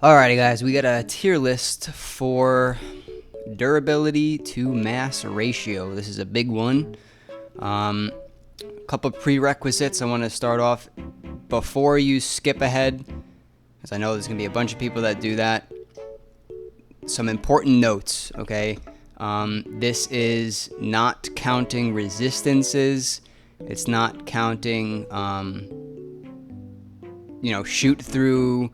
Alrighty guys, we got a tier list for durability to mass ratio. This is a big one. A couple prerequisites I want to start off before you skip ahead, because I know there's going to be a bunch of people that do that. Some important notes, okay? This is not counting resistances. It's not counting, shoot through,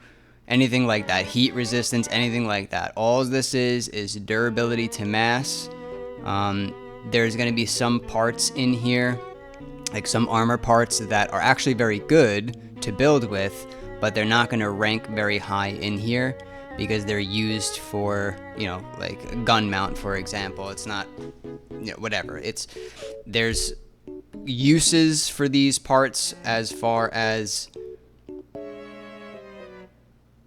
anything like that, heat resistance, anything like that. All this is durability to mass. There's going to be some parts in here, like some armor parts that are actually very good to build with, but they're not going to rank very high in here because they're used for, like a gun mount, for example. It's not, whatever. There's uses for these parts as far as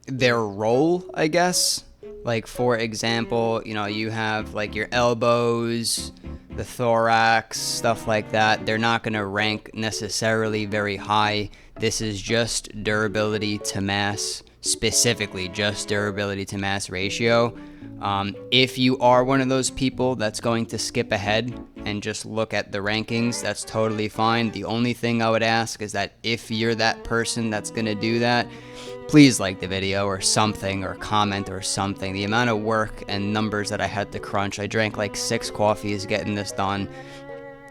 their role, I guess. Like, for example, you have like your elbows, the thorax, stuff like that. They're not going to rank necessarily very high. This is just durability to mass, specifically just durability to mass ratio. If you are one of those people that's going to skip ahead and just look at the rankings, that's totally fine. The only thing I would ask is that if you're that person that's going to do that, please like the video or something, or comment or something. The amount of work and numbers that I had to crunch, I drank like 6 coffees getting this done.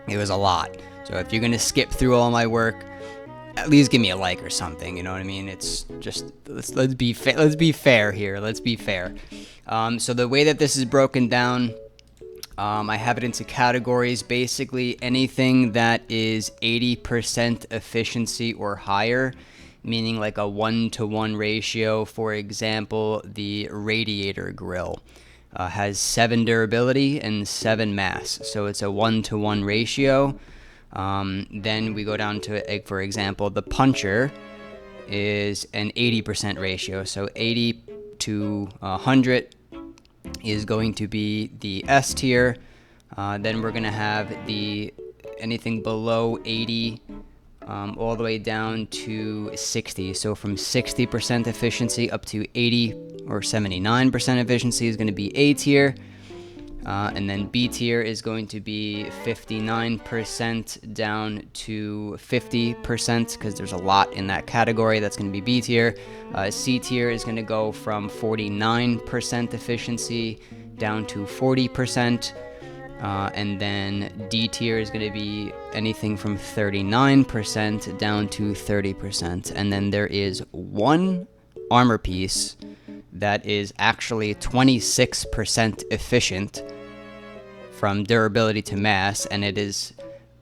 It was a lot. So if you're going to skip through all my work, at least give me a like or something, you know what I mean? It's just, let's be fair here. Let's be fair. So the way that this is broken down, I have it into categories. Basically, anything that is 80% efficiency or higher, meaning like a 1-to-1 ratio. For example, the radiator grill has 7 durability and 7 mass, so it's a 1-to-1 ratio. Then we go down to, for example, the puncher is an 80% ratio, so 80 to 100 is going to be the S tier. Then we're going to have anything below 80 all the way down to 60. So from 60% efficiency up to 80 or 79% efficiency is going to be A tier. And then B tier is going to be 59% down to 50%, because there's a lot in that category. That's going to be B tier. C tier is going to go from 49% efficiency down to 40%. And then D tier is going to be anything from 39% down to 30%. And then there is one armor piece that is actually 26% efficient from durability to mass, and it is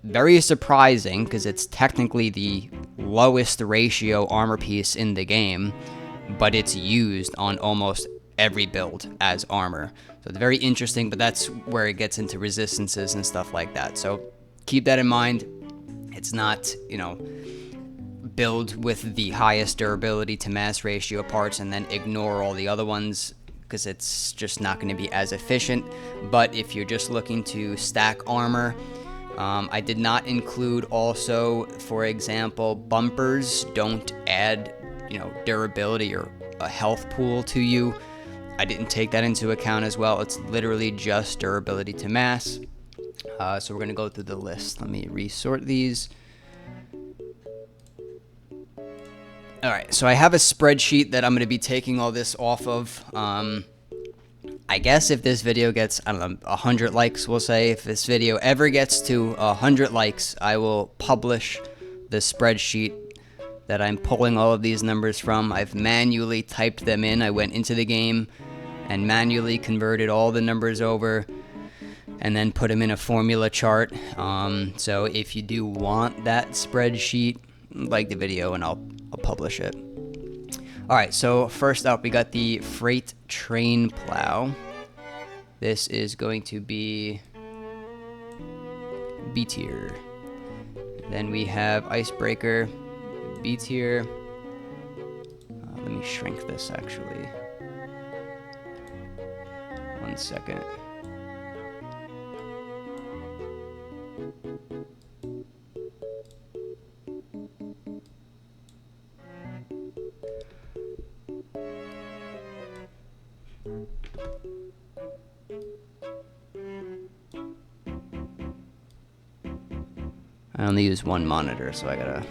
very surprising because it's technically the lowest ratio armor piece in the game, but it's used on almost every build as armor. So it's very interesting, but that's where it gets into resistances and stuff like that. So keep that in mind. It's not, build with the highest durability to mass ratio parts and then ignore all the other ones, because it's just not going to be as efficient. But if you're just looking to stack armor, I did not include also, for example, bumpers don't add, durability or a health pool to you. I didn't take that into account as well. It's literally just durability to mass. So we're going to go through the list. Let me resort these. All right, so I have a spreadsheet that I'm going to be taking all this off of. I guess if this video gets, 100 likes, we'll say. If this video ever gets to 100 likes, I will publish the spreadsheet that I'm pulling all of these numbers from. I've manually typed them in. I went into the game and manually converted all the numbers over and then put them in a formula chart. So if you do want that spreadsheet, like the video and I'll publish it. All right, so first up, we got the freight train plow. This is going to be B tier. Then we have icebreaker, B tier. Let me shrink this actually. 1 second. I only use one monitor, so I gotta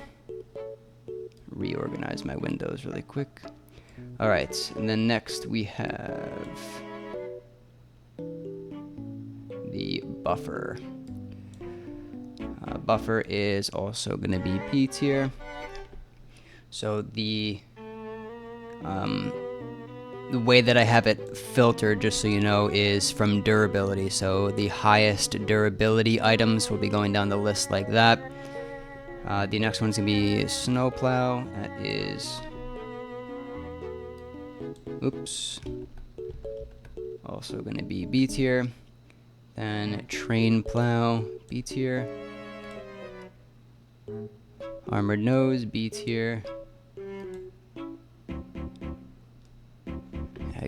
reorganize my windows really quick. Alright, and then next we have the buffer. Buffer is also going to be B tier. So the way that I have it filtered, just so you know, is from durability. So the highest durability items will be going down the list like that. The next one's going to be snowplow. That is... Oops. Also going to be B tier. Then train plow, B tier. Armored nose, B tier.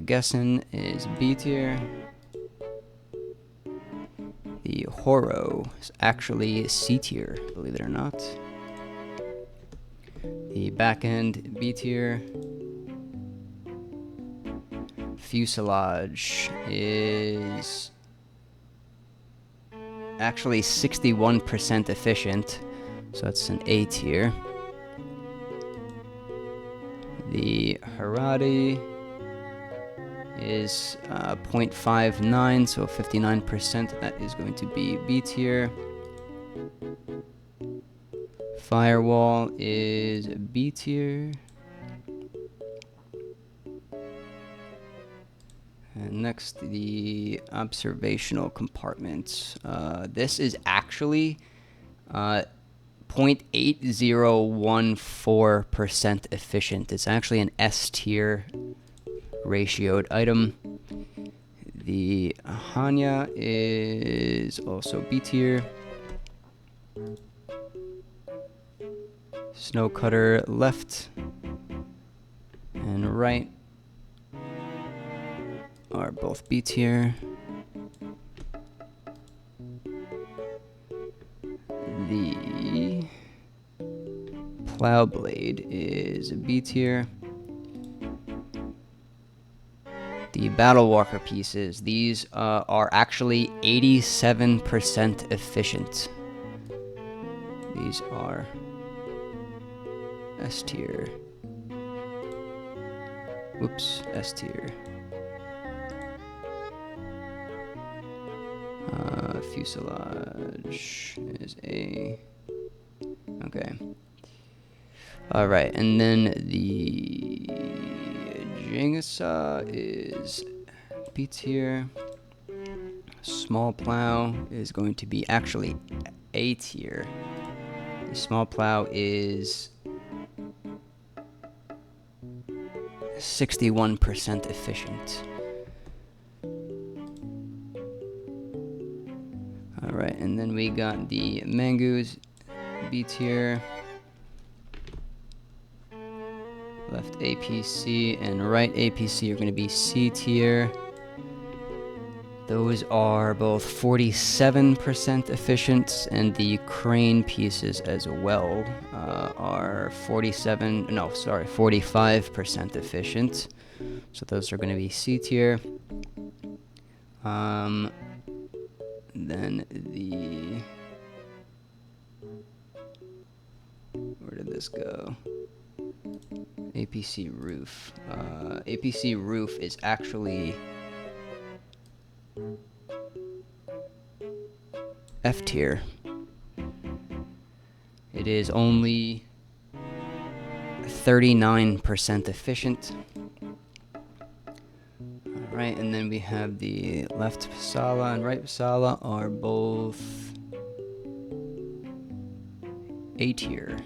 Guessing is B tier. The Horo is actually C tier, believe it or not. The back end, B tier. Fuselage is actually 61% efficient, so that's an A tier. The Haradi is 0.59, so 59%. That is going to be B tier. Firewall is B tier. And next, the observational compartment. This is actually 0.8014% efficient. It's actually an S tier ratioed item. The Hanya is also B tier. Snow cutter left and right are both B tier. The plow blade is B tier. The battle walker pieces, these are actually 87% efficient. These are S tier. Whoops, S tier. Fuselage is A. Okay. Alright, and then the Jingasa is B tier. Small plow is going to be actually A tier. The small plow is 61% efficient. Alright, and then we got the Mangoos, B tier. Left APC and right APC are going to be C tier. Those are both 47% efficient, and the crane pieces as well are 45% efficient. So those are going to be C tier. Then the... Where did this go? APC roof. APC roof is actually F tier. It is only 39% efficient. Alright, and then we have the left Pasala and right Pasala are both A tier.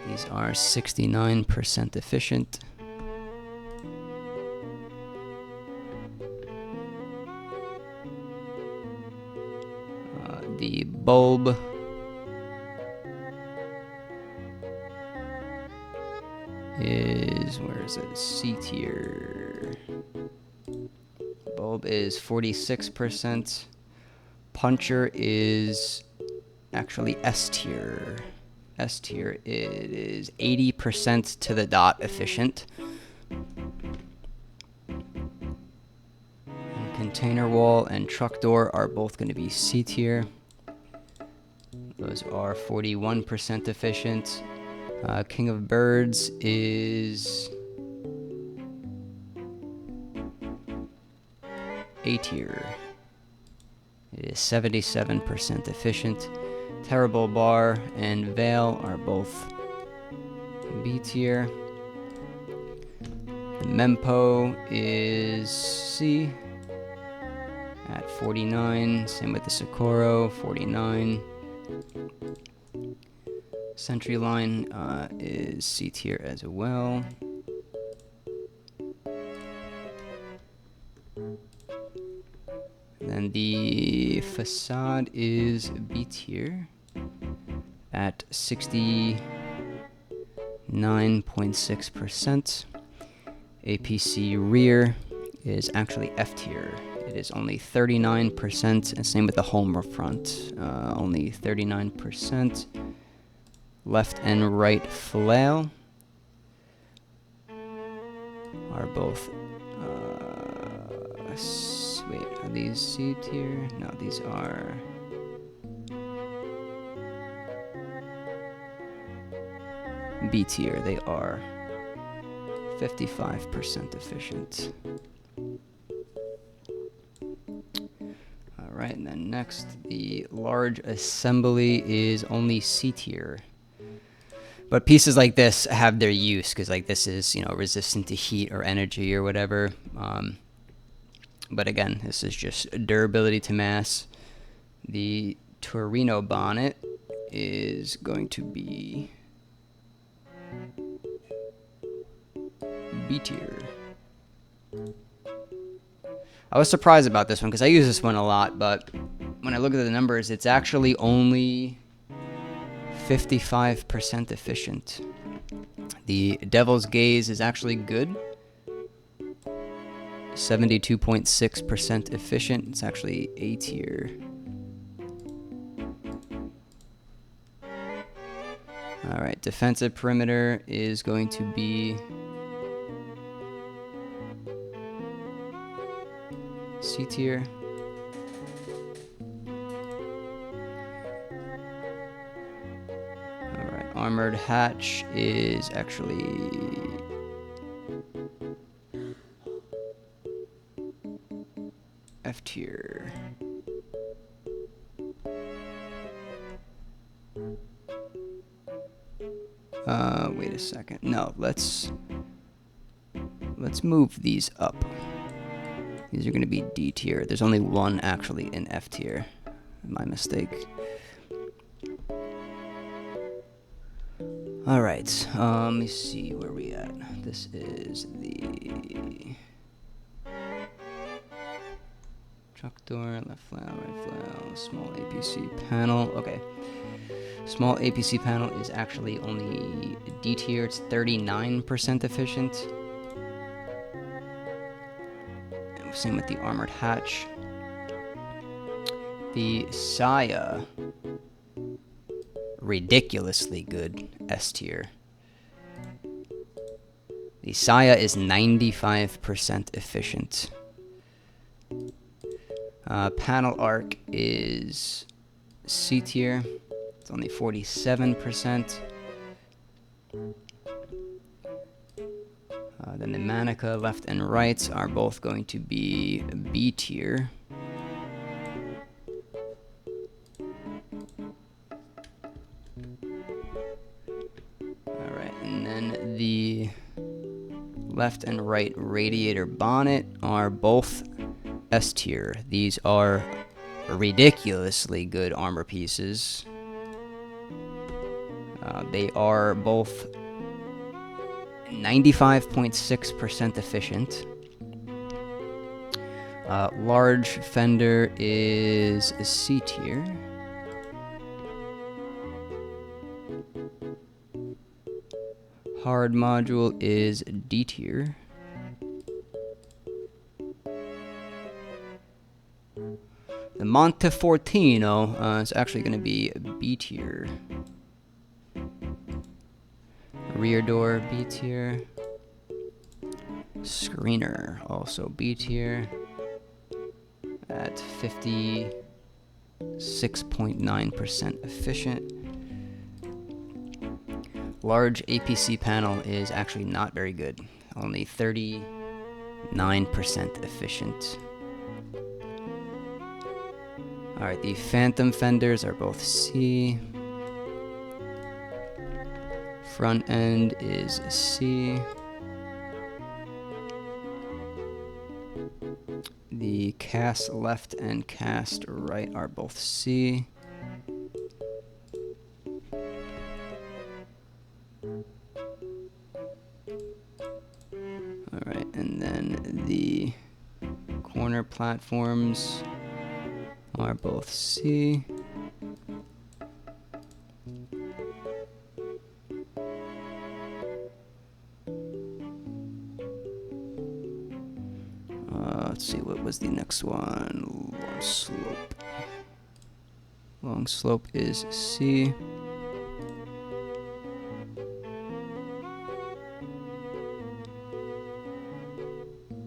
These are 69% efficient. The bulb is, where is it? C tier. Bulb is 46%. Puncher is actually S tier. S tier, it is 80% to the dot efficient. Container wall and truck door are both going to be C tier. Those are 41% efficient. King of Birds is A tier. It is 77% efficient. Terrible Bar and Veil are both B tier. The Mempo is C at 49. Same with the Socorro, 49. Sentry Line is C tier as well. Then the Facade is B tier at 69.6%. APC Rear is actually F tier. It is only 39%, and same with the Homer Front, only 39%. Left and right Flail are both, wait, are these C tier? No, these are B tier. They are 55% efficient. Alright, and then next, the Large Assembly is only C tier. But pieces like this have their use, because like this is, you know, resistant to heat or energy or whatever. But again, this is just durability to mass. The Torino bonnet is going to be B tier. I was surprised about this one because I use this one a lot, but when I look at the numbers, it's actually only 55% efficient. The Devil's Gaze is actually good. 72.6% efficient. It's actually A tier. Alright, Defensive Perimeter is going to be C tier. Alright, Armored Hatch is actually F tier. Wait a second. No, let's move these up. These are going to be D tier. There's only one actually in F tier. My mistake. Alright, let me see where we at. This is the truck door, left flail, right flail, small APC panel. Okay. Small APC panel is actually only D tier. It's 39% efficient. Same with the Armored Hatch. The Saya, ridiculously good, S tier. The Saya is 95% efficient. Panel Arc is C tier. It's only 47%. Then the Manica left and right are both going to be B tier. Alright, and then the left and right radiator bonnet are both S tier. These are ridiculously good armor pieces. They are both 95.6% efficient. Large fender is C tier. Hard module is D tier. The Montefortino is actually going to be B tier. Rear door, B tier. Screener, also B tier. at 56.9% efficient. Large APC panel is actually not very good, only 39% efficient. Alright, the phantom fenders are both C. Front end is C. The cast left and cast right are both C. Alright, and then the corner platforms are both C. Let's see, what was the next one? Long slope. Long slope is C.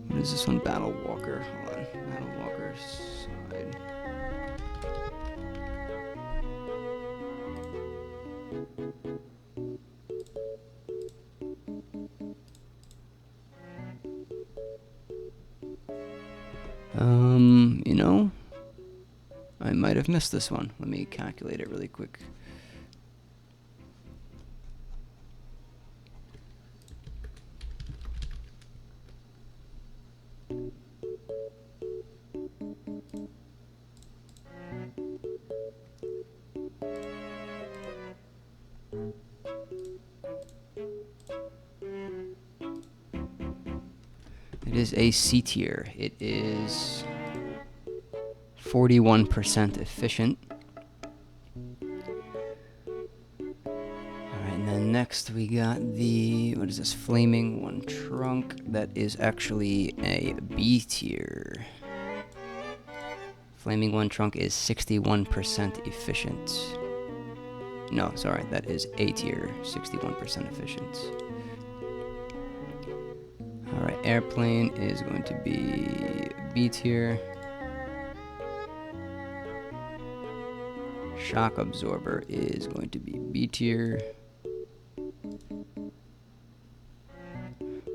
What is this one? Battle Walker. Hold on. Battle Walker side. You know, I might have missed this one. Let me calculate it really quick. It is a C tier. It is 41% efficient. Alright, and then next we got the, what is this, Flaming One Trunk. That is actually a B tier. Flaming One Trunk is 61% efficient. No, sorry, that is A tier, 61% efficient. Alright, Airplane is going to be B tier. Shock Absorber is going to be B tier.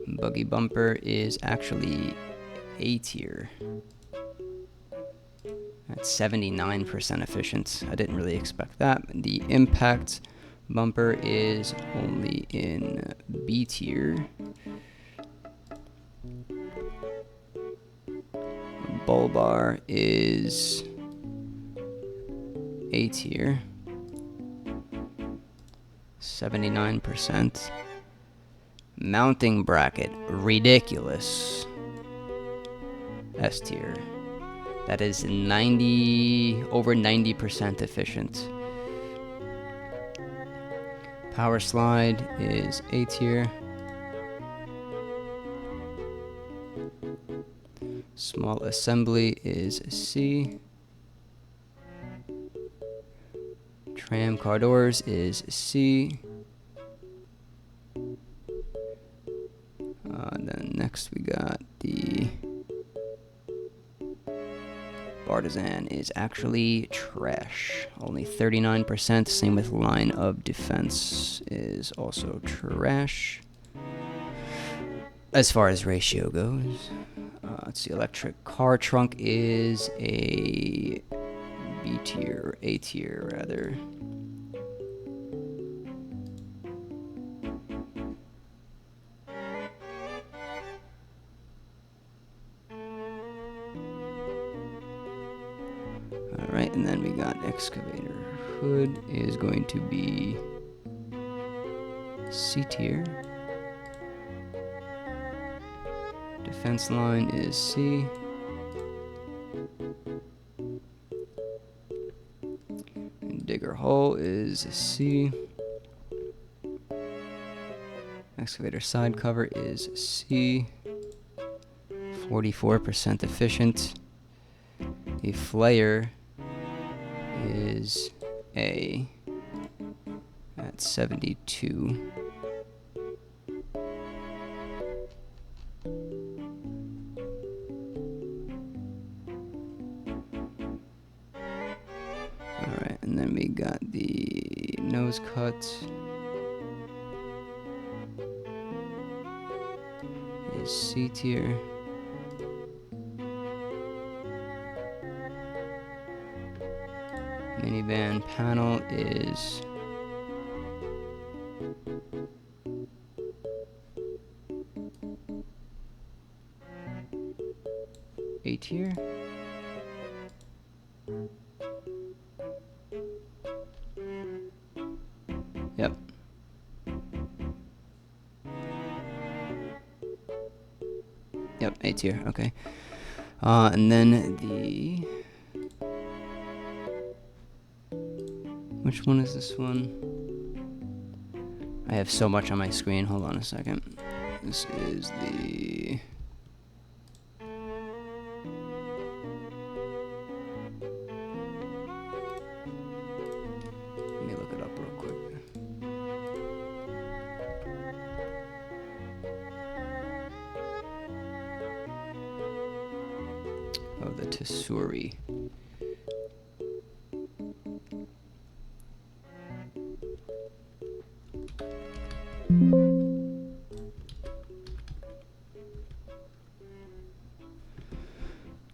Buggy Bumper is actually A tier. That's 79% efficient. I didn't really expect that. The Impact Bumper is only in B tier. Bull Bar is A tier. 79%. Mounting Bracket, ridiculous. S tier. That is over 90% efficient. Power Slide is A tier. Small Assembly is C. Tram Car Doors is C. Then next we got the Partisan is actually trash. Only 39%. Same with Line of Defense is also trash. As far as ratio goes. Let's see, Electric Car Trunk is a B tier, or A tier rather. Alright, and then we got Excavator Hood is going to be C tier. Defense Line is C. And Digger Hull is C. Excavator Side Cover is C. 44% efficient. The Flayer is A at 72. got the nose cut. Is C tier. Minivan panel is A tier. Yep. Yep, A tier, okay. And then the... Which one is this one? I have so much on my screen, hold on a second. This is the... Let me look it up real quick. Oh, the Tesuri.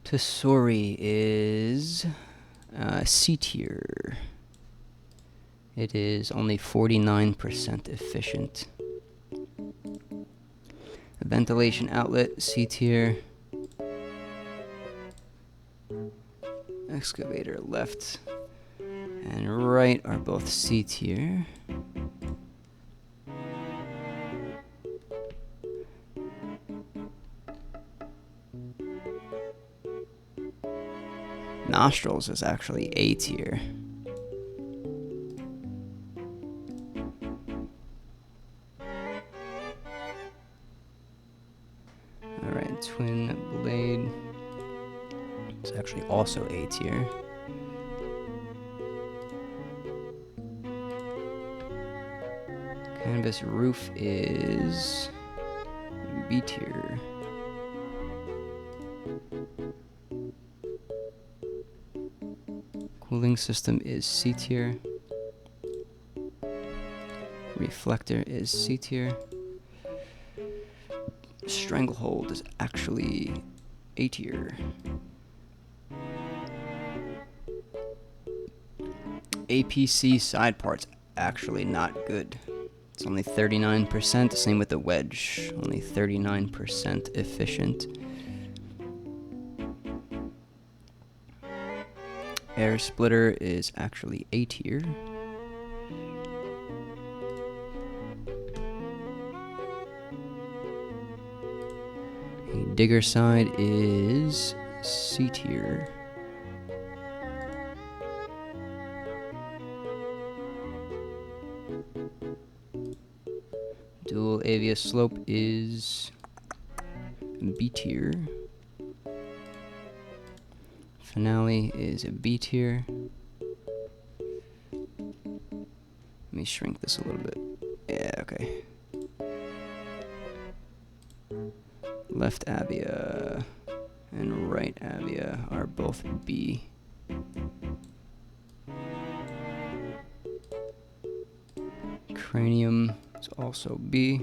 Tesuri is C tier. It is only 49% efficient. Ventilation outlet, C tier. Excavator left and right are both C tier. Nostrils is actually A tier. Alright, twin blade. It's actually also A tier. Canvas roof is B tier. Cooling system is C tier. Reflector is C tier. Stranglehold is actually A tier. APC side parts actually not good. It's only 39%, same with the wedge, only 39% efficient. Air splitter is actually A tier. A digger side is C tier. Dual avia slope is B tier. Finale is a B tier. Let me shrink this a little bit. Yeah, okay. Left avia and right avia are both B. Cranium is also B.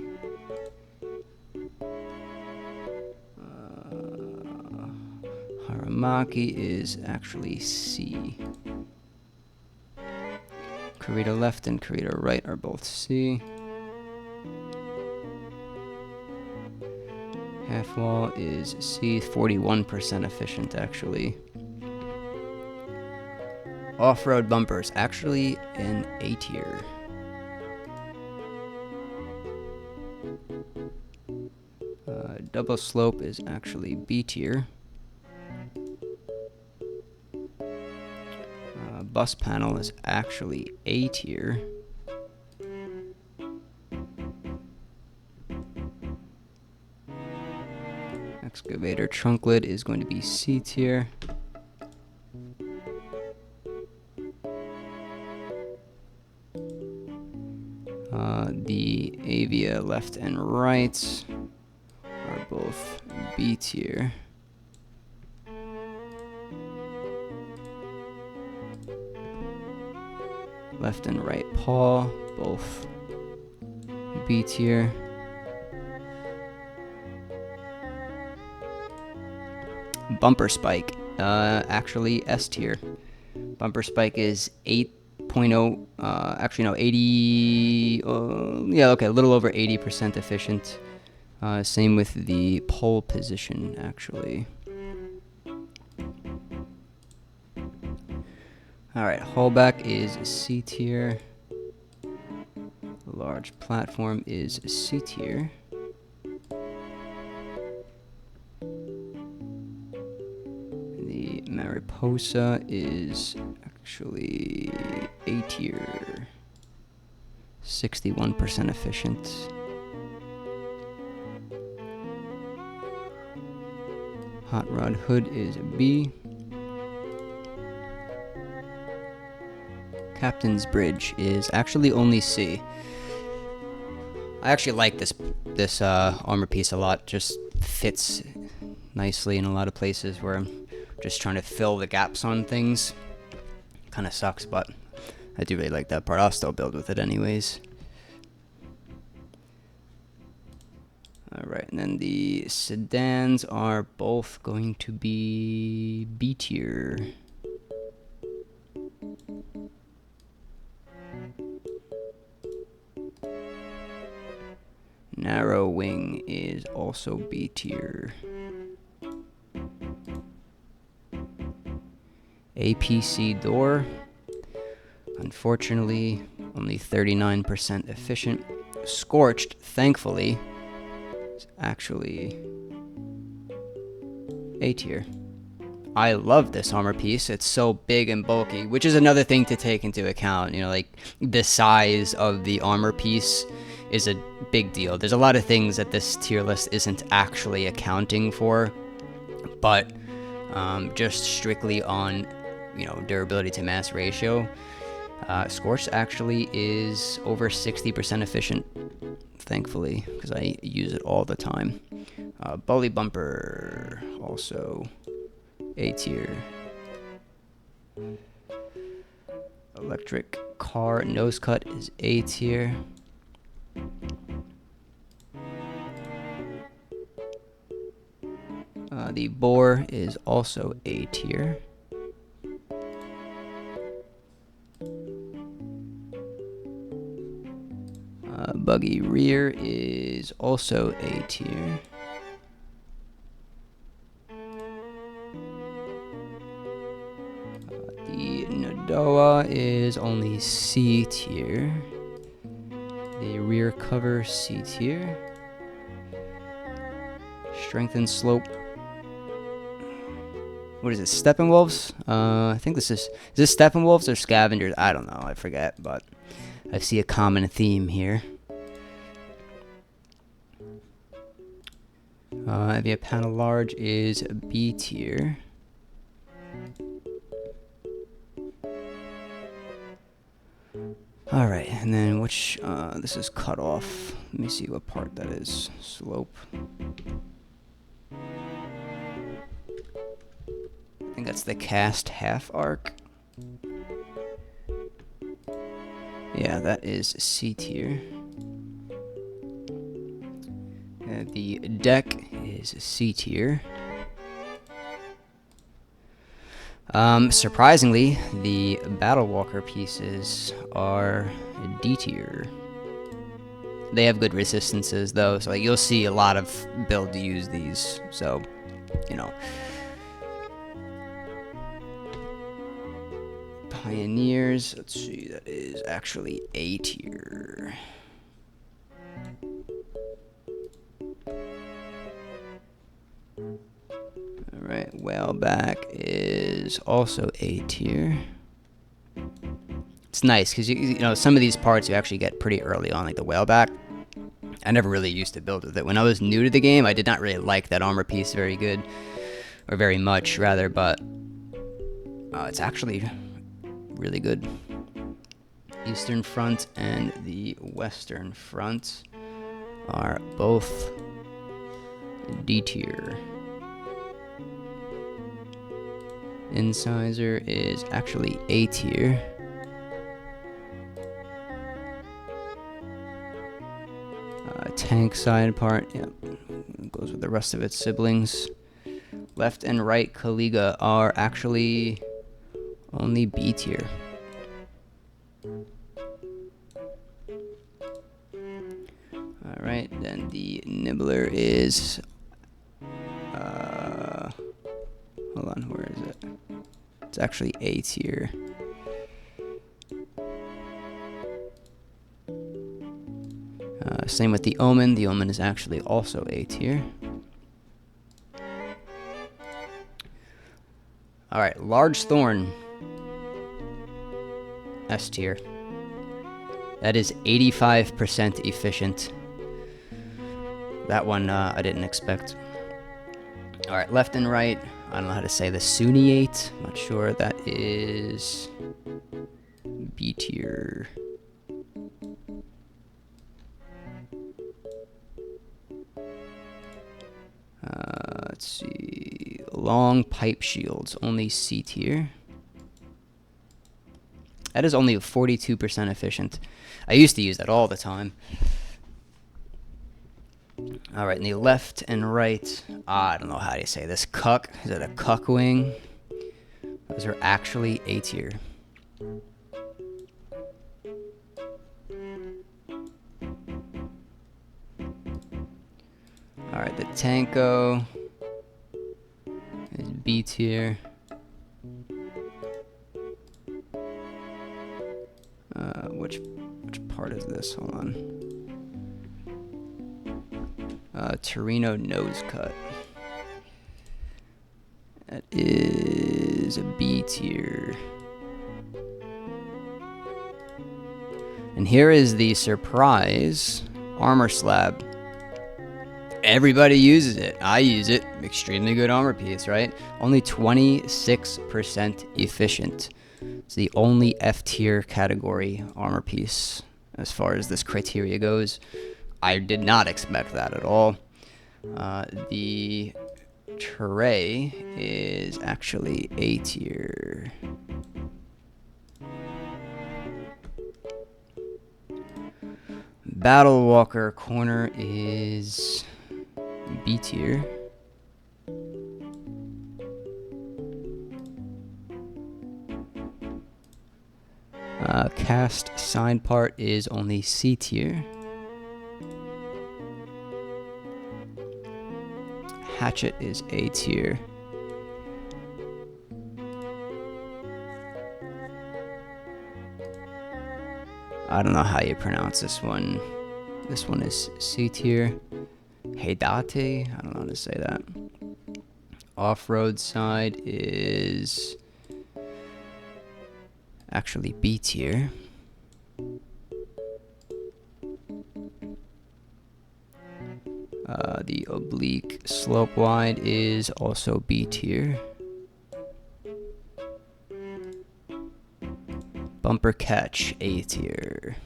Haramaki is actually C. Corita left and Corita right are both C. Half wall is C, 41% efficient actually. Off-road bumpers, actually an A tier. Double slope is actually B tier. Bus panel is actually A tier. Excavator trunk lid is going to be C tier. The avia left and right are both B tier. Left and right paw, both B tier. Bumper spike, actually S tier. Bumper spike is 8.0, actually no, 80, yeah, okay, a little over 80% efficient. Same with the pole position, actually. Alright, haulback is C tier. Large platform is C tier. The Mariposa is actually A tier. 61% efficient. Hot rod hood is B. Captain's bridge is actually only C. I actually like this armor piece a lot. Just fits nicely in a lot of places where I'm just trying to fill the gaps on things. Kind of sucks, but I do really like that part. I'll still build with it anyways. Alright, and then the sedans are both going to be B tier. Narrow wing is also B tier. APC door, unfortunately, only 39% efficient. Scorched, thankfully, is actually A tier. I love this armor piece. It's so big and bulky, which is another thing to take into account. You know, like the size of the armor piece is a big deal. There's a lot of things that this tier list isn't actually accounting for, but just strictly on, you know, durability to mass ratio, Scorched actually is over 60% efficient, thankfully, because I use it all the time. Bully bumper, also A tier. Electric car nose cut is A tier. The bore is also A tier. Buggy rear is also A tier. The Nodoa is only C tier. The rear cover C tier. Strength and slope. What is it? Steppenwolves? I think this is this Steppenwolves or Scavengers? I don't know. I forget, but I see a common theme here. The panel large is B tier. Alright, and then which, this is cut off. Let me see what part that is. Slope. I think that's the cast half arc. Yeah, that is C tier. The deck is C tier. Surprisingly, the Battle Walker pieces are D tier. They have good resistances though, so like, you'll see a lot of builds use these, so, you know. Pioneers, let's see, that is actually A tier. Alright, Whaleback is also A tier. It's nice because you know, some of these parts you actually get pretty early on, like the Whaleback. I never really used to build with it. When I was new to the game, I did not really like that armor piece very good, or very much rather, but it's actually really good. Eastern front and the western front are both D tier. Incisor is actually A tier. tank side part, yeah, goes with the rest of its siblings. Left and right Caliga are actually only B tier. Alright, then the Nibbler is... hold on, where is it? It's actually A tier. Same with the Omen. The Omen is actually also A tier. Alright, Large Thorn. S tier. That is 85% efficient. That one I didn't expect. Alright, left and right. I don't know how to say the Suniate. I'm not sure. That is B tier. Let's see. Long Pipe Shields, only C tier. That is only 42% efficient. I used to use that all the time. Alright, and the left and right, I don't know how to say this. Cuck, is it a cuck wing? Those are actually A tier. Alright, the Tanko is B tier. Which part is this? Hold on. Torino Nose Cut. That is a B tier. And here is the surprise armor slab. Everybody uses it. I use it. Extremely good armor piece, right? Only 26% efficient. It's the only F tier category armor piece as far as this criteria goes. I did not expect that at all. The tray is actually A tier. Battle Walker corner is B tier. Cast side part is only C tier. Hatchet is A tier. I don't know how you pronounce this one. This one is C tier. Heidate, I don't know how to say that. Off-road side is actually B tier. The oblique slope wide is also B tier. Bumper catch A tier.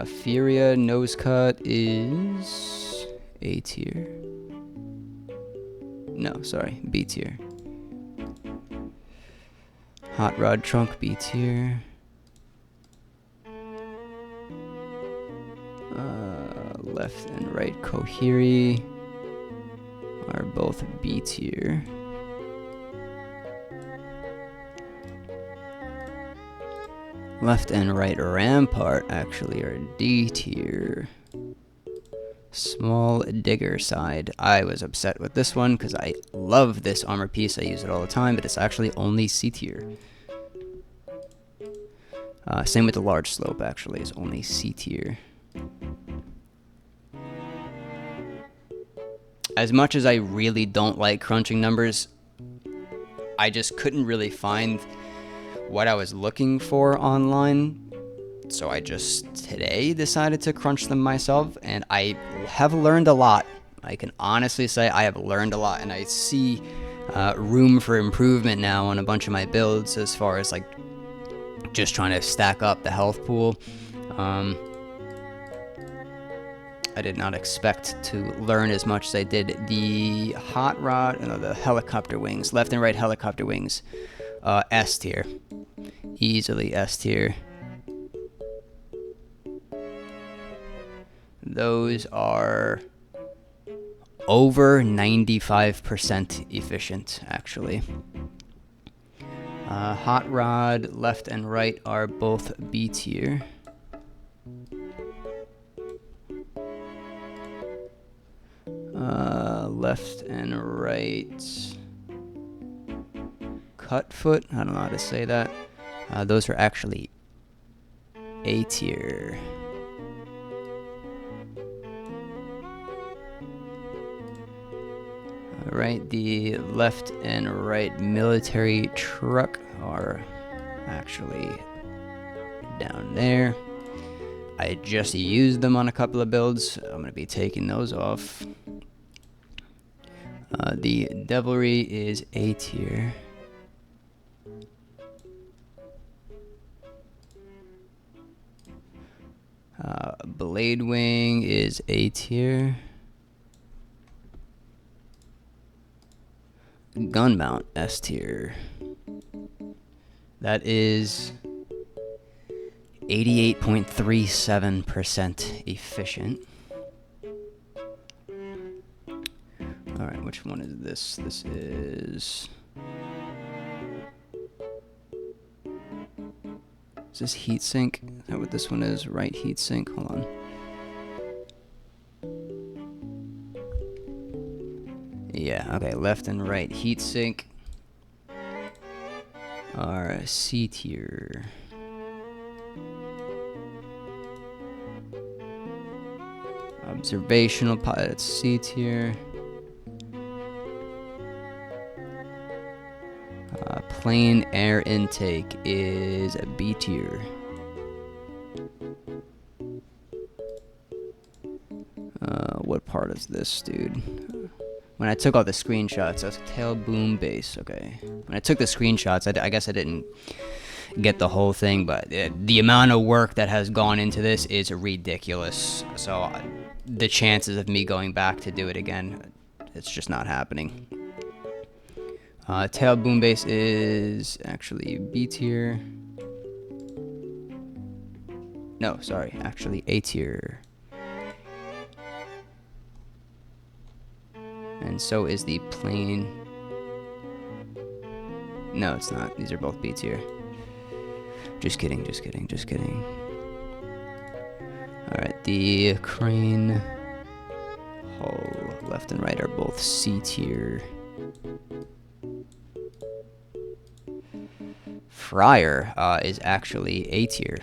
Furia nose cut is A tier. No, sorry, B tier. Hot rod trunk B tier. Left and right Kohiri are both B tier. Left and right Rampart actually are D tier. Small digger side. I was upset with this one because I love this armor piece. I use it all the time, but it's actually only C tier. Same with the large slope actually, is only C tier. As much as I really don't like crunching numbers, I just couldn't really find what I was looking for online. So I just today decided to crunch them myself, and I have learned a lot. I can honestly say I have learned a lot, and I see room for improvement now on a bunch of my builds as far as like just trying to stack up the health pool. I did not expect to learn as much as I did. The hot rod, the helicopter wings, left and right helicopter wings, S tier. Easily S tier. those are over 95% efficient, actually. Hot rod left and right are both B tier. Left and right cut foot, I don't know how to say that. Those are actually A tier. Alright, the left and right military truck are actually down there. I just used them on a couple of builds. I'm going to be taking those off. The devilry is A tier. Blade wing is A tier. Gun mount S tier. That is 88.37% efficient. Alright, which one is this? This is this heatsink? Is that what this one is? Right heatsink? Hold on. Yeah, okay, left and right heatsink are C tier. Observational pilot C tier. Plain air intake is a B tier. What part is this, dude? When I took all the screenshots, that's tail boom base. Okay. When I took the screenshots, I guess I didn't get the whole thing, but the amount of work that has gone into this is ridiculous. So the chances of me going back to do it again, it's just not happening. Tail boom base is actually B tier. No, sorry, actually A tier. And so is the plane. No, it's not. These are both B tier. Just kidding, just kidding, just kidding. Alright, the crane hull left and right are both C tier. Fryer is actually A tier.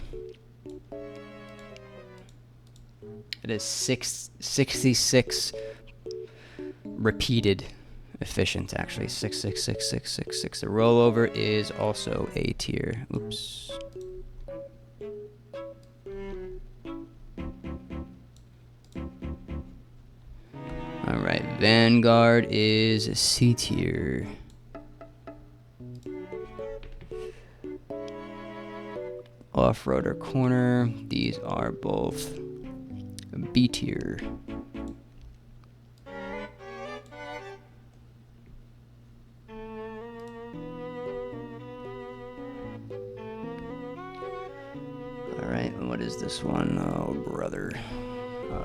It is 66 repeated efficient, actually 6666666. The rollover is also A tier. Oops. All right, Vanguard is C tier. Off-roader corner, these are both B tier. Alright, what is this one? Oh, brother.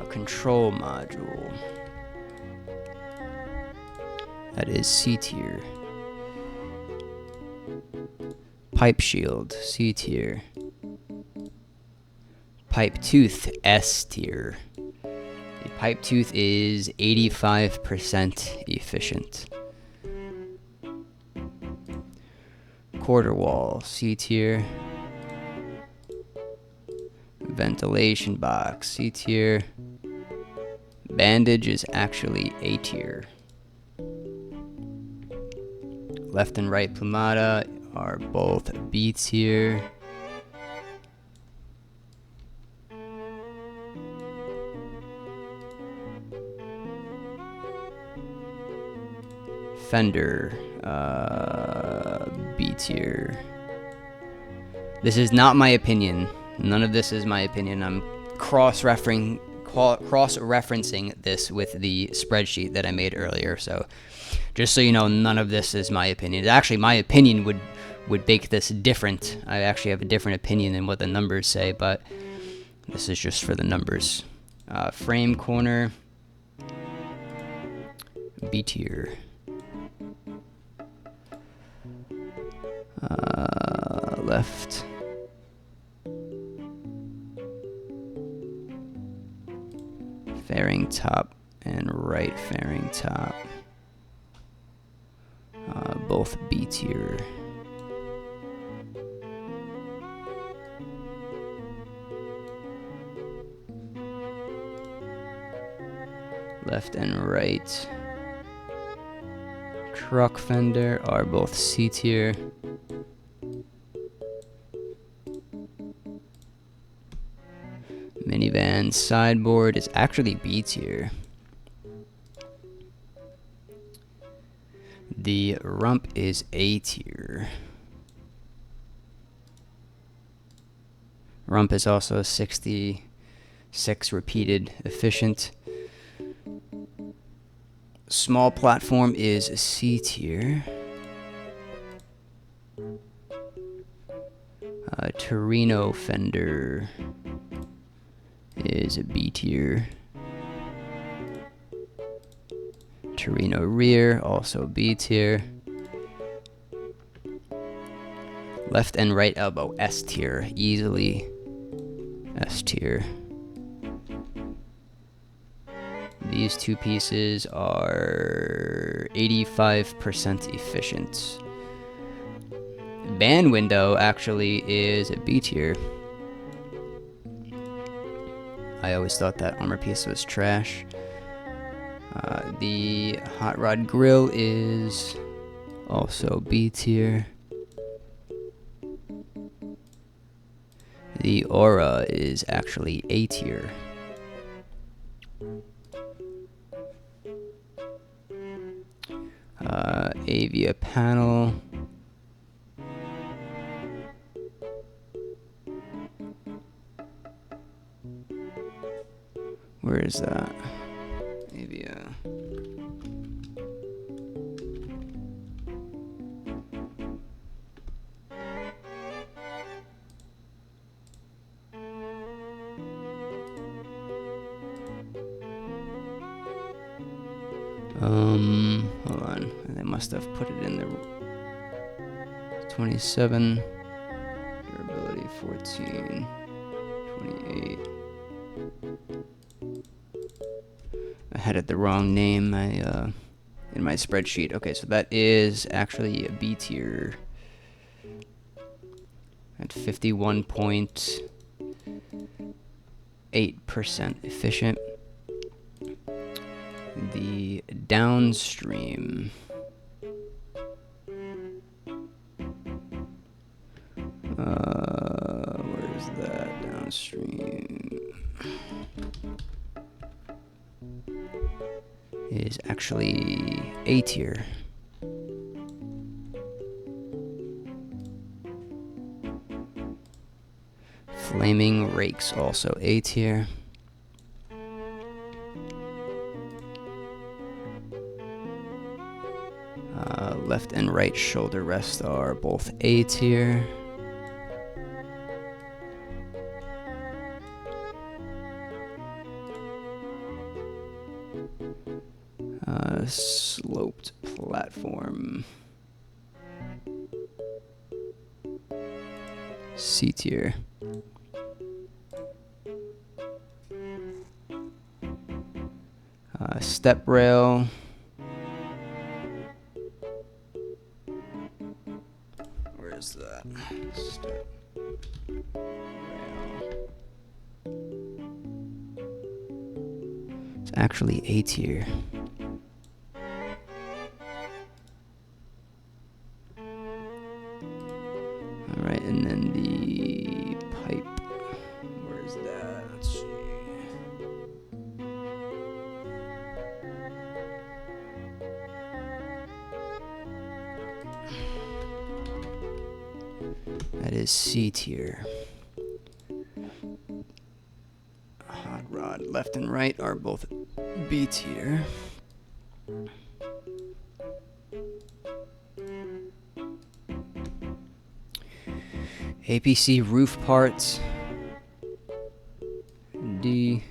Control module. That is C tier. Pipe shield, C tier. Pipe tooth, S tier. The pipe tooth is 85% efficient. Quarter wall, C tier. Ventilation box, C tier. Bandage is actually A tier. Left and right plumata are both B tier. Fender, B tier. This is not my opinion. None of this is my opinion. I'm cross-referencing this with the spreadsheet that I made earlier. So just so you know, none of this is my opinion. Actually, my opinion would make this different. I actually have a different opinion than what the numbers say, but this is just for the numbers. Frame corner, B tier. Left. Fairing top and right fairing top. Both B tier. Left and right truck fender are both C tier. Minivan sideboard is actually B tier. The rump is A tier. Rump is also 66 repeated efficient. Small platform is C tier. Torino fender is a B tier. Torino rear, also B tier. Left and right elbow, S tier, easily S tier. These two pieces are 85% efficient. Band window actually is a B tier. I always thought that armor piece was trash. The hot rod grill is also B tier. The aura is actually A tier. Avia panel. Where is that? Avia. Hold on. They must have put it in the 27. Durability 14. 28. I had it the wrong name in my spreadsheet. Okay, so that is actually a B tier at 51.8% efficient. The downstream where is that downstream? Is actually A tier. Flaming rakes also A tier. Left and right shoulder rest are both A tier. Sloped platform C tier. Step rail where's that? Step rail. It's actually A tier. Alright, and then the pipe. Where is that? Let's see. That is C tier. Hot rod left and right are both B tier. APC roof parts D.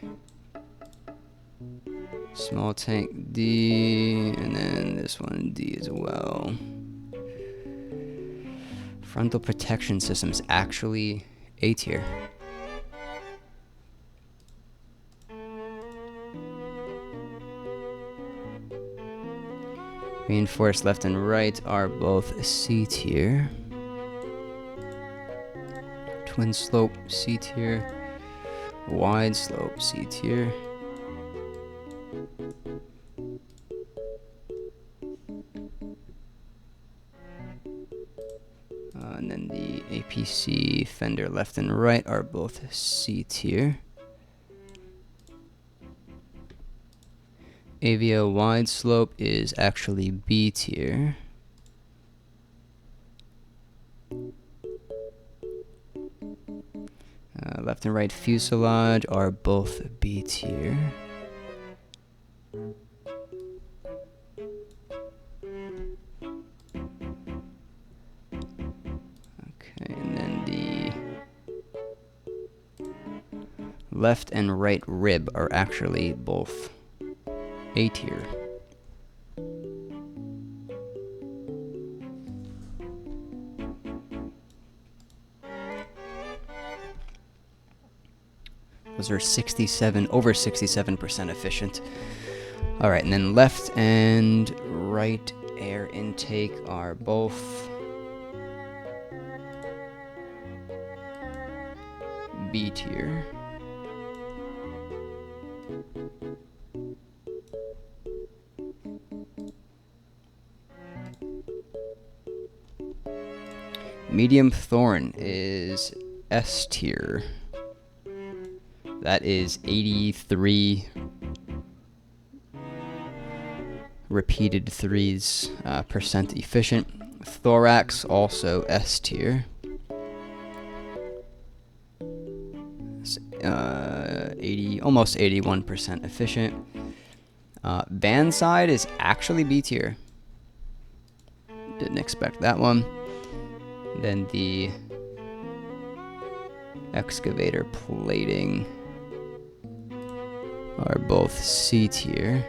Small tank D, and then this one D as well. Frontal protection system is actually A tier. Reinforced left and right are both C tier. Twin slope C tier. Wide slope C tier. And then the APC fender left and right are both C tier. Avia wide slope is actually B tier. Left and right fuselage are both B tier. Okay, and then the left and right rib are actually both A tier. Those are over 67% efficient. All right, and then left and right air intake are both B tier. Medium thorn is S tier. That is 83 repeated threes percent efficient. Thorax also S tier. 80, almost 81% efficient. Van side is actually B tier. Didn't expect that one. Then the excavator plating are both C tier.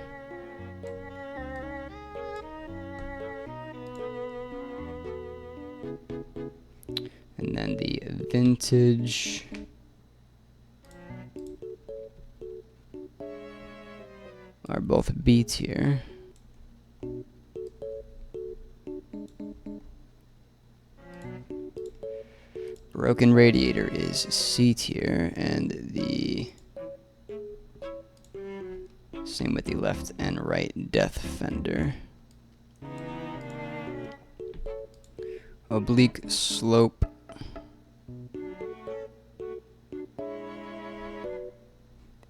And then the vintage are both B tier. Broken radiator is C tier, and the same with the left and right death fender. Oblique slope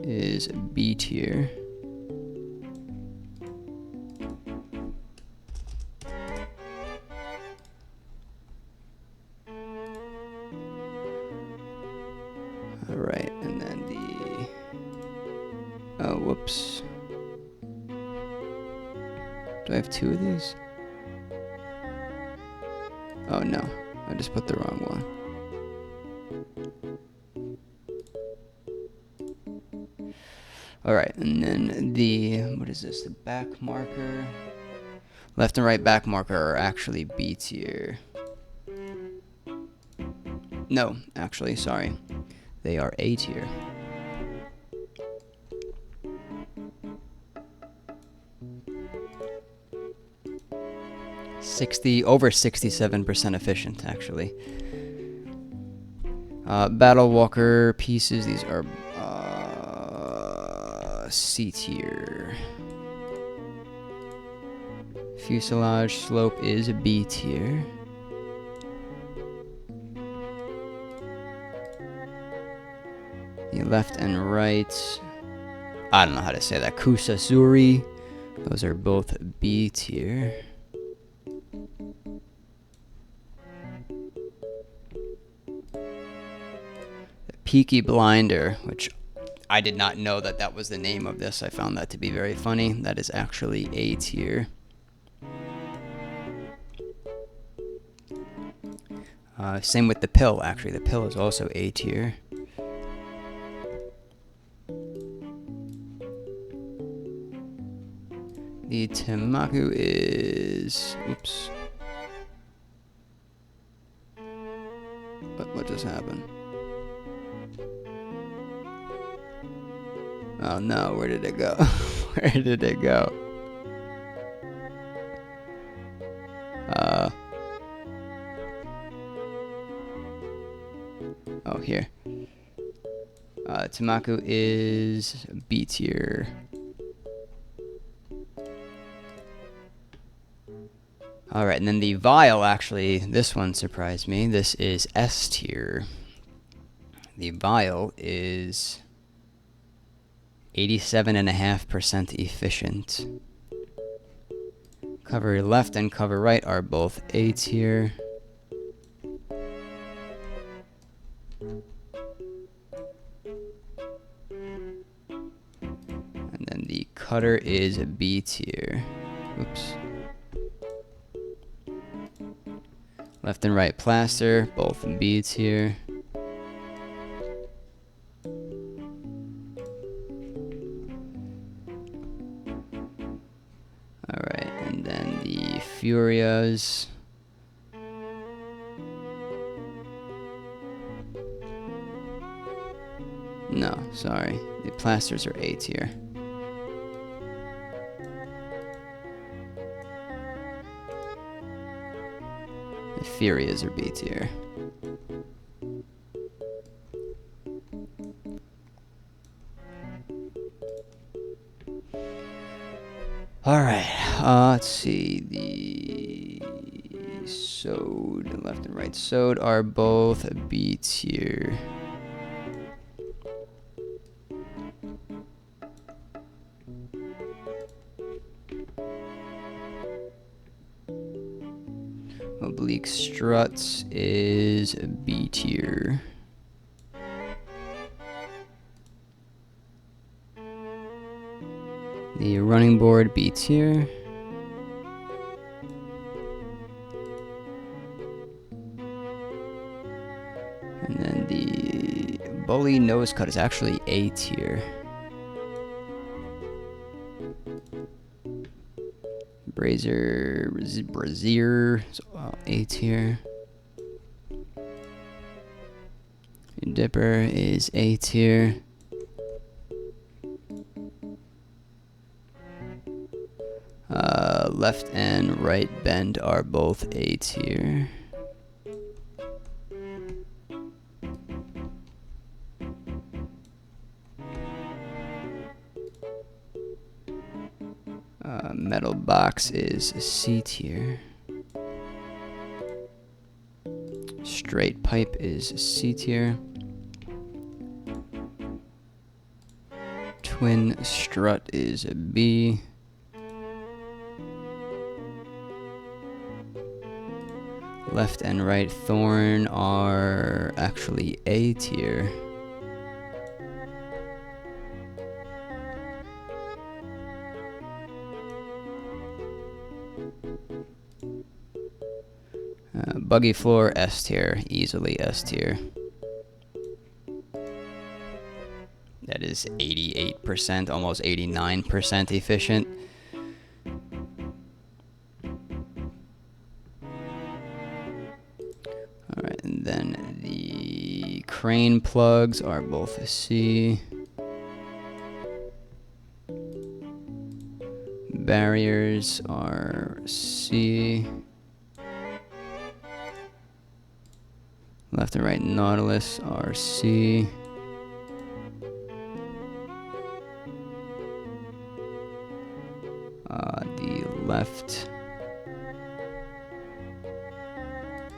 is B tier. All right, and then the, oh, whoops. Do I have two of these? Oh no, I just put the wrong one. All right, and then the, what is this, the back marker? Left and right back marker are actually B tier. No, actually, sorry. They are A tier. Over 67% efficient, actually. Battle Walker pieces, these are C tier. Fuselage slope is B tier. The left and right, I don't know how to say that, Kusazuri, those are both B tier. The Peaky Blinder, which I did not know that that was the name of this. I found that to be very funny. That is actually A tier. Same with the pill, actually. The pill is also A tier. The Tamaku is... Oops. What just happened? Oh no, where did it go? Where did it go? Oh, here. Tamaku is B tier. Alright, and then the vial, actually, this one surprised me. This is S tier. The vial is 87.5% efficient. Cover left and cover right are both A tier. And then the cutter is B tier. Oops. Left and right plaster, both B tier. Alright, and then the Furias. No, sorry. The plasters are A tier. The Furias are B tier. Alright, let's see. The sewed, left and right sewed are both B tier. Oblique struts is B tier. The running board B tier. And then the bully nose cut is actually A tier. Brazier is A tier. Dipper is A tier. Left and right bend are both A tier. Metal box is C tier. Straight pipe is C tier. Twin strut is B. Left and right thorn are actually A tier. Buggy floor S tier, easily S tier. That is 88%, almost 89% efficient. Alright, and then the crane plugs are both C. Barriers are C. Left and right Nautilus are C. The left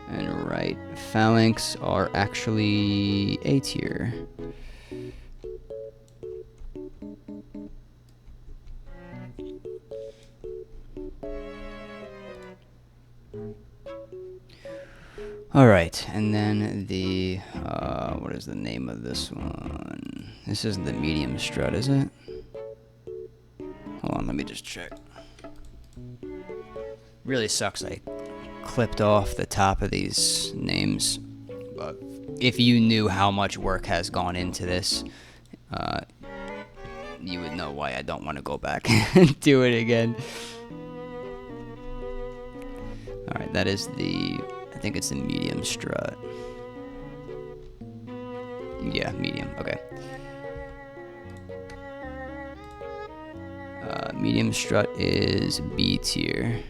and right phalanx are actually A tier. Alright, and then the, what is the name of this one? This isn't the medium strut, is it? Hold on, let me just check. Really sucks I clipped off the top of these names, but if you knew how much work has gone into this, you would know know why I don't want to go back and do it again. Alright, that is I think it's the medium strut. Yeah, medium, okay. Medium strut is B tier.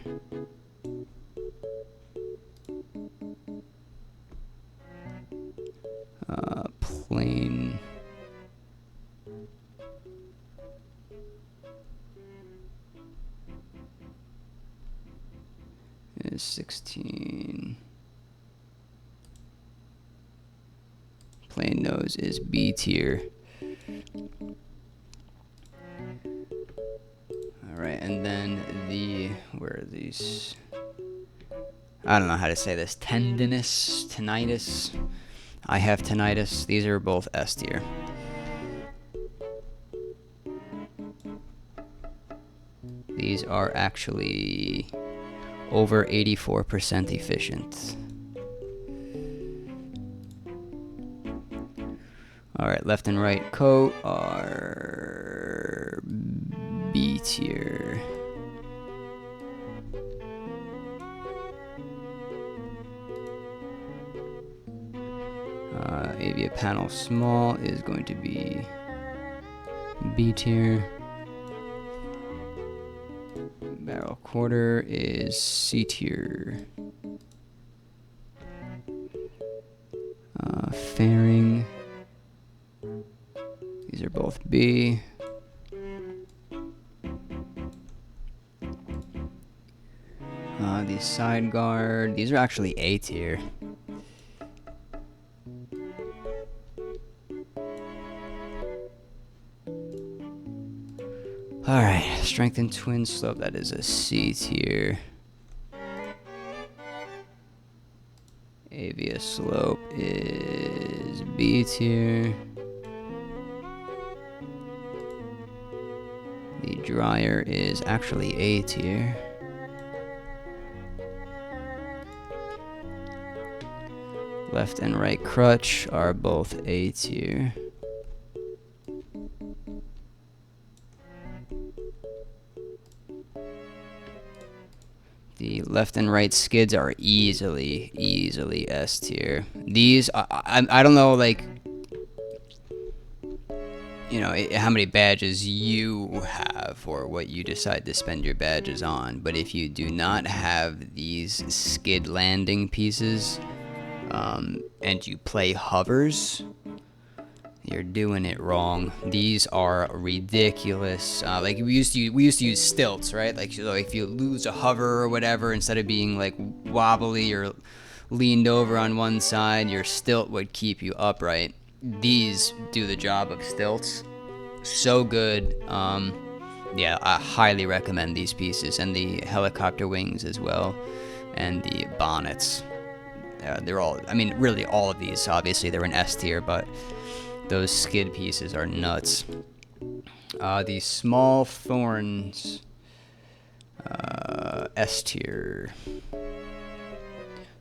Plain. Is 16. Plain nose is B tier. Alright, and then where are these? I don't know how to say this. Tinnitus. I have tinnitus. These are both S tier. These are actually over 84% efficient. Alright, left and right coat are B tier. Avia panel small is going to be B tier. Barrel quarter is C tier. Fairing. These are both B. The side guard. These are actually A tier. Alright, strength and twin slope, that is a C tier. Avia slope is B tier. The dryer is actually A tier. Left and right crutch are both A tier. The left and right skids are easily S tier. These, I don't know, like, you know, how many badges you have or what you decide to spend your badges on. But if you do not have these skid landing pieces, and you play hovers, you're doing it wrong. These are ridiculous. Like we used to use stilts, right? Like, so if you lose a hover or whatever, instead of being like wobbly or leaned over on one side, your stilt would keep you upright. These do the job of stilts. So good. Yeah, I highly recommend these pieces, and the helicopter wings as well, and the bonnets. They're all, I mean, really all of these, obviously they're in S tier, but those skid pieces are nuts. The small thorns, S tier.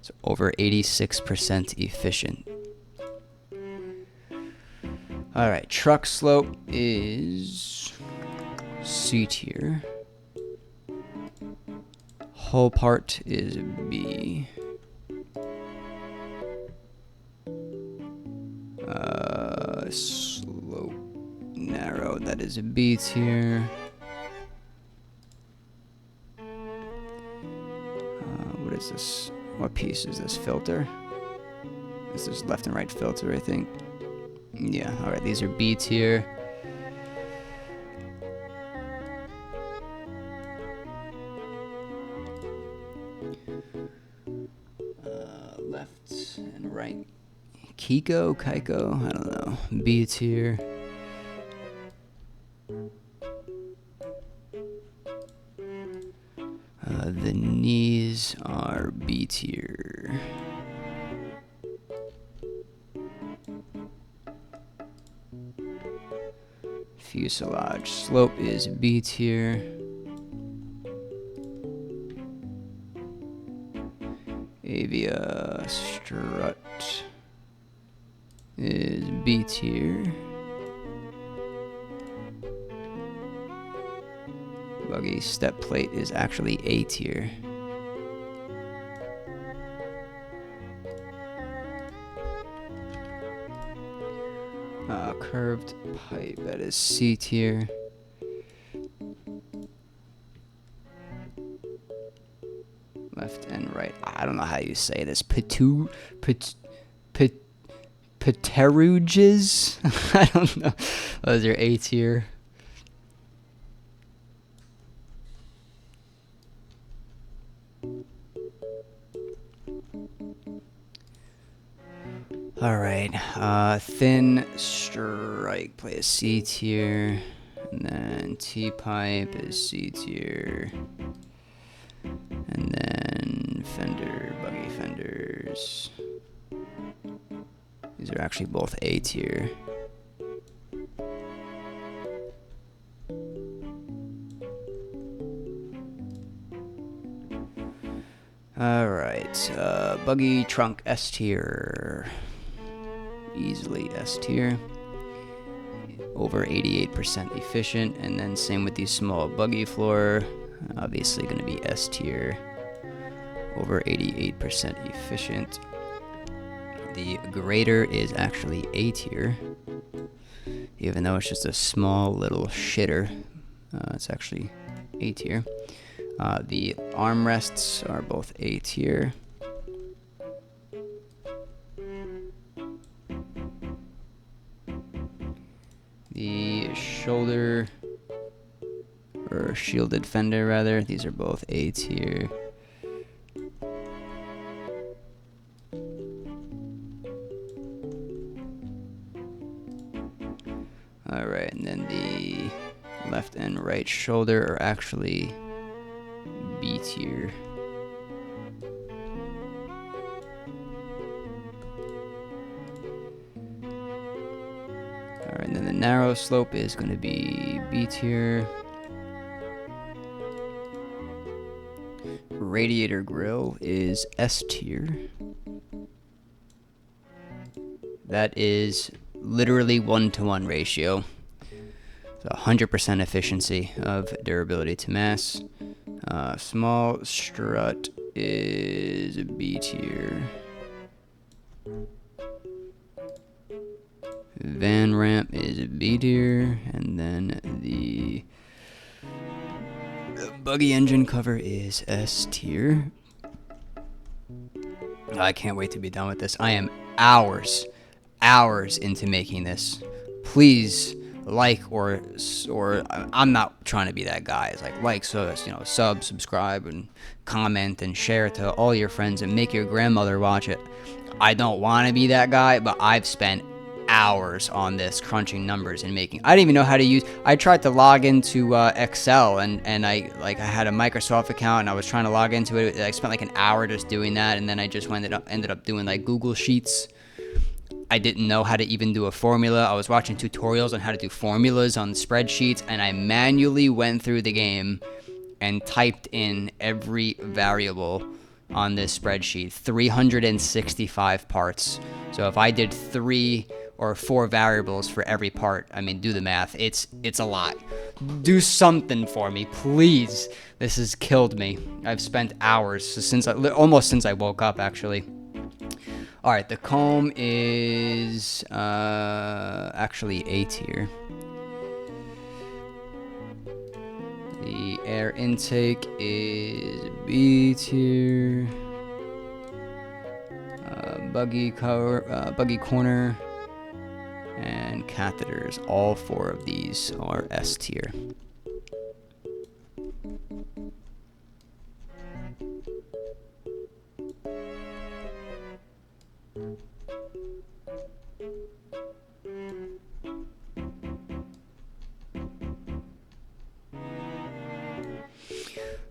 So over 86% efficient. Alright, truck slope is C tier. Hull part is B. Slope narrow, that is a B tier. What is this? What piece is this? Filter? This is left and right filter, I think. Yeah, alright, these are B tier. Left and right. Kaiko, I don't know. B tier. The knees are B tier. Fuselage slope is B tier. Avia strut is B tier. Buggy step plate is actually A tier. Curved pipe, that is C tier. Left and right. I don't know how you say this. Pteruges? I don't know. Those are A tier. Alright, thin strike plate is C tier, and then T-pipe is C tier, and then buggy fenders, these are actually both A tier. Alright, buggy trunk S tier. Easily S tier, over 88% efficient, and then same with the small buggy floor, obviously going to be S tier, over 88% efficient. The grader is actually A tier, even though it's just a small little shitter, it's actually A tier. The armrests are both A tier. The shoulder, or shielded fender rather, these are both A tier. Alright, and then the left and right shoulder are actually B tier. Alright, and then the narrow slope is going to be B tier. Radiator grill is S tier. That is literally 1-to-1 ratio. So 100% efficiency of durability to mass. Small strut is B tier. Van ramp is B tier, and then the buggy engine cover is S tier. I can't wait to be done with this. I am hours into making this. Please like or I'm not trying to be that guy. It's like so sub, subscribe, and comment and share it to all your friends and make your grandmother watch it. I don't want to be that guy, but I've spent hours on this crunching numbers and making. I didn't even know how to use. I tried to log into Excel and I had a Microsoft account and I was trying to log into it. I spent like an hour just doing that, and then I just ended up doing like Google Sheets. I didn't know how to even do a formula. I was watching tutorials on how to do formulas on spreadsheets, and I manually went through the game and typed in every variable on this spreadsheet. 365 parts. So if I did 3 or 4 variables for every part, I mean, do the math. It's a lot. Do something for me, please. This has killed me. I've spent hours almost since I woke up, actually. All right, the comb is actually A tier. The air intake is B tier. Buggy corner, and catheters. All 4 of these are S tier.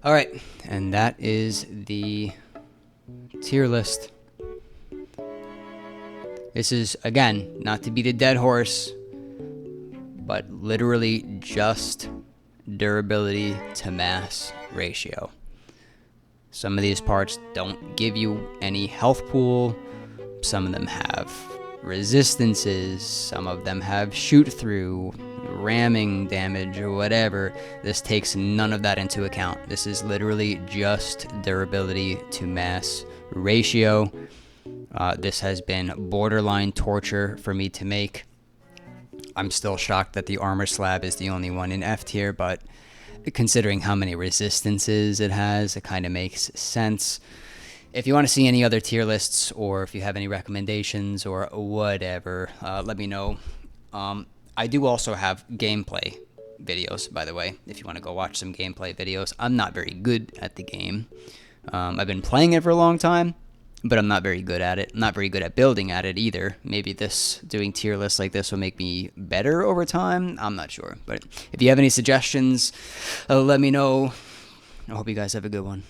All right, and that is the tier list. This is, again, not to beat a dead horse, but literally just durability to mass ratio. Some of these parts don't give you any health pool. Some of them have resistances, some of them have shoot through, ramming damage, or whatever. This takes none of that into account. This is literally just durability to mass ratio. This has been borderline torture for me to make. I'm still shocked that the armor slab is the only one in F tier, but considering how many resistances it has, it kind of makes sense. If you want to see any other tier lists, or if you have any recommendations or whatever, let me know. I do also have gameplay videos, by the way, if you want to go watch some gameplay videos. I'm not very good at the game. I've been playing it for a long time, but I'm not very good at it. I'm not very good at building at it either. Maybe doing tier lists like this will make me better over time. I'm not sure. But if you have any suggestions, let me know. I hope you guys have a good one.